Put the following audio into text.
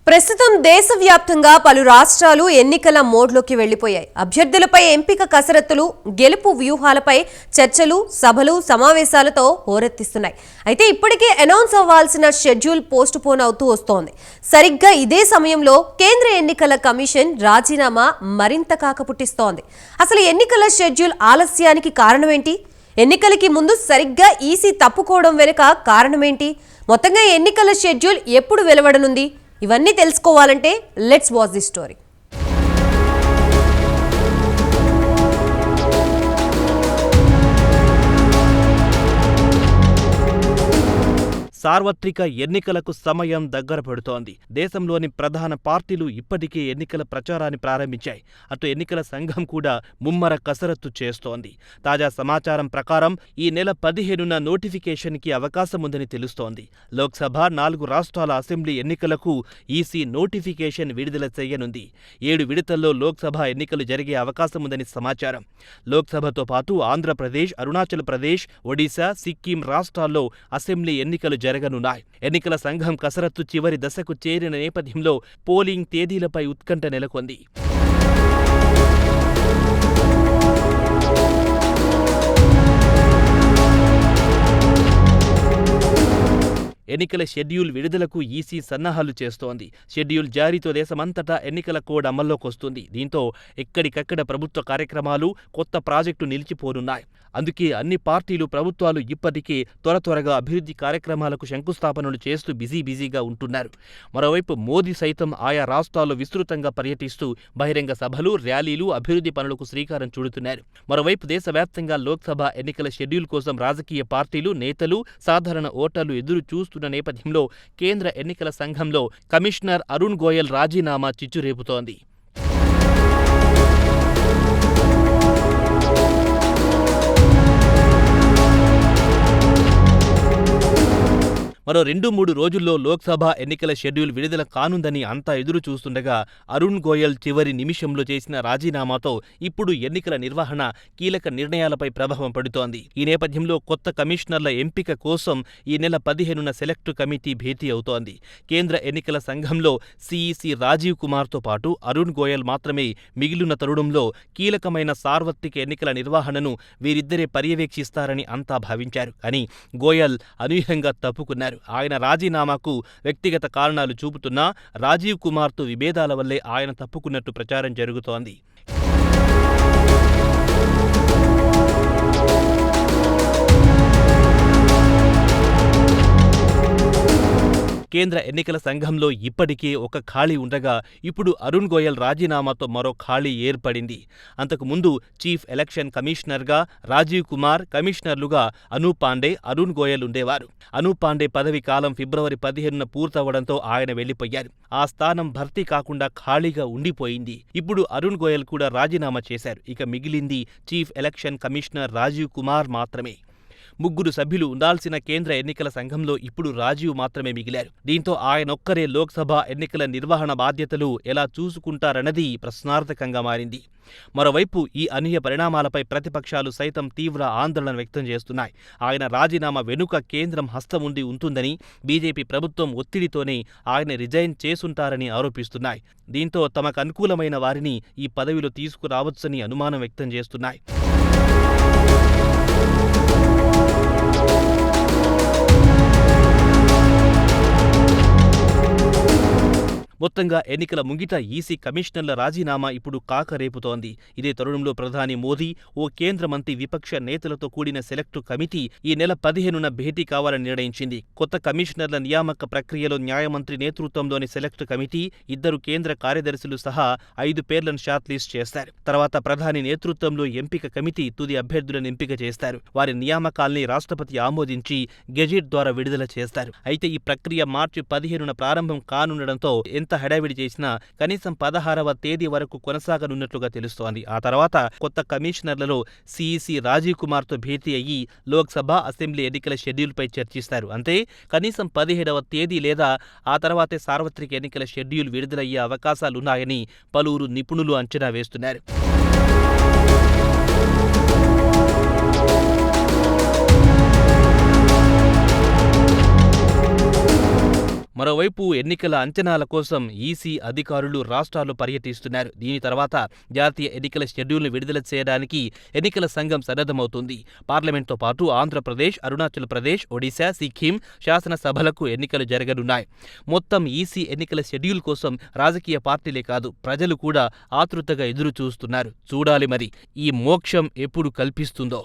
ప్రస్తుతం దేశవ్యాప్తంగా పలు రాష్ట్రాలు ఎన్నికల మోడ్లోకి వెళ్లిపోయాయి. అభ్యర్థులపై ఎంపిక కసరత్తులు, గెలుపు వ్యూహాలపై చర్చలు, సభలు, సమావేశాలతో హోరెత్తిస్తున్నాయి. అయితే ఇప్పటికే అనౌన్స్ అవ్వాల్సిన షెడ్యూల్ పోస్ట్ పోన్ అవుతూ వస్తోంది. సరిగ్గా ఇదే సమయంలో కేంద్ర ఎన్నికల కమిషన్ రాజీనామా మరింత కాకపుట్టిస్తోంది. అసలు ఎన్నికల షెడ్యూల్ ఆలస్యానికి కారణమేంటి? ఎన్నికలకి ముందు సరిగ్గా ఈసీ తప్పుకోవడం వెనుక కారణమేంటి? మొత్తంగా ఎన్నికల షెడ్యూల్ ఎప్పుడు వెలువడనుంది? ఇవన్నీ తెలుసుకోవాలంటే లెట్స్ వాచ్ ది స్టోరీ. సార్వత్రిక ఎన్నికలకు సమయం దగ్గర పడుతోంది. దేశంలోని ప్రధాన పార్టీలు ఇప్పటికే ఎన్నికల ప్రచారాన్ని ప్రారంభించాయి. అటు ఎన్నికల సంఘం కూడా ముమ్మర కసరత్తు చేస్తోంది. తాజా సమాచారం ప్రకారం ఈ నెల 15న నోటిఫికేషన్కి అవకాశం ఉందని తెలుస్తోంది. లోక్సభ, 4 రాష్ట్రాల అసెంబ్లీ ఎన్నికలకు ఈసీ నోటిఫికేషన్ విడుదల చేయనుంది. 7 విడతల్లో లోక్సభ ఎన్నికలు జరిగే అవకాశం ఉందని సమాచారం. లోక్సభతో పాటు ఆంధ్రప్రదేశ్, అరుణాచల్ ప్రదేశ్, ఒడిశా, సిక్కిం రాష్ట్రాల్లో అసెంబ్లీ ఎన్నికలు జరగనున్నాయి. ఎన్నికల సంఘం కసరత్తు చివరి దశకు చేరిన నేపథ్యంలో పోలింగ్ తేదీలపై ఉత్కంఠ నెలకొంది. ఎన్నికల షెడ్యూల్ విడుదలకు ఈసీ సన్నాహాలు చేస్తోంది. షెడ్యూల్ జారీతో దేశమంతటా ఎన్నికల కోడ్ అమల్లోకొస్తుంది. దీంతో ఎక్కడికక్కడ ప్రభుత్వ కార్యక్రమాలు, కొత్త ప్రాజెక్టు నిలిచిపోనున్నాయి. అందుకే అన్ని పార్టీలు, ప్రభుత్వాలు ఇప్పటికే త్వరగా అభివృద్ధి కార్యక్రమాలకు శంకుస్థాపనలు చేస్తూ బిజీగా ఉంటున్నారు. మరోవైపు మోదీ సైతం ఆయా రాష్ట్రాల్లో విస్తృతంగా పర్యటిస్తూ బహిరంగ సభలు, ర్యాలీలు, అభివృద్ధి పనులకు శ్రీకారం చుడుతున్నారు. మరోవైపు దేశవ్యాప్తంగా లోక్సభ ఎన్నికల షెడ్యూల్ కోసం రాజకీయ పార్టీలు, నేతలు, సాధారణ ఓటర్లు ఎదురు చూస్తున్న నేపథ్యంలో కేంద్ర ఎన్నికల సంఘంలో కమిషనర్ అరుణ్ గోయల్ రాజీనామా చిచ్చురేపుతోంది. మరో 2-3 రోజుల్లో లోక్సభ ఎన్నికల షెడ్యూల్ విడుదల కానుందని అంతా ఎదురు చూస్తుండగా అరుణ్ గోయల్ చివరి నిమిషంలో చేసిన రాజీనామాతో ఇప్పుడు ఎన్నికల నిర్వహణ, కీలక నిర్ణయాలపై ప్రభావం పడుతోంది. ఈ నేపథ్యంలో కొత్త కమిషనర్ల ఎంపిక కోసం ఈ నెల 15న సెలెక్ట్ కమిటీ భేటీ అవుతోంది. కేంద్ర ఎన్నికల సంఘంలో సిఈసి రాజీవ్ కుమార్తో పాటు అరుణ్ గోయల్ మాత్రమే మిగిలిన తరుణంలో కీలకమైన సార్వత్రిక ఎన్నికల నిర్వహణను వీరిద్దరే పర్యవేక్షిస్తారని అంతా భావించారు. కానీ గోయల్ అనూహ్యంగా తప్పుకున్నారు. ఆయన రాజీనామాకు వ్యక్తిగత కారణాలు చూపుతున్నా రాజీవ్ కుమార్తో విభేదాల వల్లే ఆయన తప్పుకున్నట్టు ప్రచారం జరుగుతోంది. కేంద్ర ఎన్నికల సంఘంలో ఇప్పటికే ఒక ఖాళీ ఉండగా ఇప్పుడు అరుణ్ గోయల్ రాజీనామాతో మరో ఖాళీ ఏర్పడింది. అంతకుముందు చీఫ్ ఎలక్షన్ కమిషనర్గా రాజీవ్ కుమార్, కమిషనర్లుగా అనూప్ పాండే, అరుణ్ గోయల్ ఉండేవారు. అనూప్ పాండే పదవి కాలం ఫిబ్రవరి 15న పూర్తవడంతో ఆయన వెళ్లిపోయారు. ఆ స్థానం భర్తీ కాకుండా ఖాళీగా ఉండిపోయింది. ఇప్పుడు అరుణ్ గోయల్ కూడా రాజీనామా చేశారు. ఇక మిగిలింది chief election commissioner Rajiv Kumar మాత్రమే. 3 సభ్యులు ఉండాల్సిన కేంద్ర ఎన్నికల సంఘంలో ఇప్పుడు రాజీవ్ మాత్రమే మిగిలారు. దీంతో ఆయనొక్కరే లోక్సభ ఎన్నికల నిర్వహణ బాధ్యతలు ఎలా చూసుకుంటారన్నది ప్రశ్నార్థకంగా మారింది. మరోవైపు ఈ అనూహ్య పరిణామాలపై ప్రతిపక్షాలు సైతం తీవ్ర ఆందోళన వ్యక్తం చేస్తున్నాయి. ఆయన రాజీనామా వెనుక కేంద్రం హస్తం ఉంటుందని, బీజేపీ ప్రభుత్వం ఒత్తిడితోనే ఆయన రిజైన్ చేసుంటారని ఆరోపిస్తున్నాయి. దీంతో తమకు అనుకూలమైన వారిని ఈ పదవిలో తీసుకురావచ్చని అనుమానం వ్యక్తం చేస్తున్నాయి. మొత్తంగా ఎన్నికల ముంగిట ఈసీ కమిషనర్ల రాజీనామా ఇప్పుడు కాకరేపుతోంది. ఇదే తరుణంలో ప్రధాని మోదీ, ఓ కేంద్ర మంత్రి, విపక్ష నేతలతో కూడిన సెలెక్టు కమిటీ ఈ నెల 15న భేటీ కావాలని నిర్ణయించింది. కొత్త కమిషనర్ల నియామక ప్రక్రియలో న్యాయమంత్రి నేతృత్వంలోని సెలెక్ట్ కమిటీ 2 కేంద్ర కార్యదర్శులు సహా 5 పేర్లను షార్ట్ లిస్ట్ చేస్తారు. తర్వాత ప్రధాని నేతృత్వంలో ఎంపిక కమిటీ తుది అభ్యర్థులను ఎంపిక చేస్తారు. వారి నియామకాల్ని రాష్ట్రపతి ఆమోదించి గెజిట్ ద్వారా విడుదల చేస్తారు. అయితే ఈ ప్రక్రియ మార్చి 15న ప్రారంభం కానుండడంతో ఎంత హడావిడి చేసినా కనీసం 16వ తేదీ వరకు కొనసాగనున్నట్లుగా తెలుస్తోంది. ఆ తర్వాత కొత్త కమిషనర్లలో సిఈసి రాజీవ్ కుమార్తో భేటీ అయ్యి లోక్సభ, అసెంబ్లీ ఎన్నికల షెడ్యూల్పై చర్చిస్తారు. అంతే, కనీసం 17వ తేదీ లేదా ఆ తర్వాతే సార్వత్రిక ఎన్నికల షెడ్యూల్ విడుదలయ్యే అవకాశాలున్నాయని పలువురు నిపుణులు అంచనా వేస్తున్నారు. మరోవైపు ఎన్నికల అంచనాల కోసం ఈసీ అధికారులు రాష్ట్రాలు పర్యటిస్తున్నారు. దీని తర్వాత జాతీయ ఎన్నికల షెడ్యూల్ను విడుదల చేయడానికి ఎన్నికల సంఘం సన్నద్ధమవుతుంది. పార్లమెంట్తో పాటు ఆంధ్రప్రదేశ్, అరుణాచల్ ప్రదేశ్, ఒడిశా, సిక్కిం శాసనసభలకు ఎన్నికలు జరగనున్నాయి. మొత్తం ఈసీ ఎన్నికల షెడ్యూల్ కోసం రాజకీయ పార్టీలే కాదు, ప్రజలు కూడా ఆతృతగా ఎదురు చూస్తున్నారు. చూడాలి మరి ఈ మోక్షం ఎప్పుడు కల్పిస్తుందో.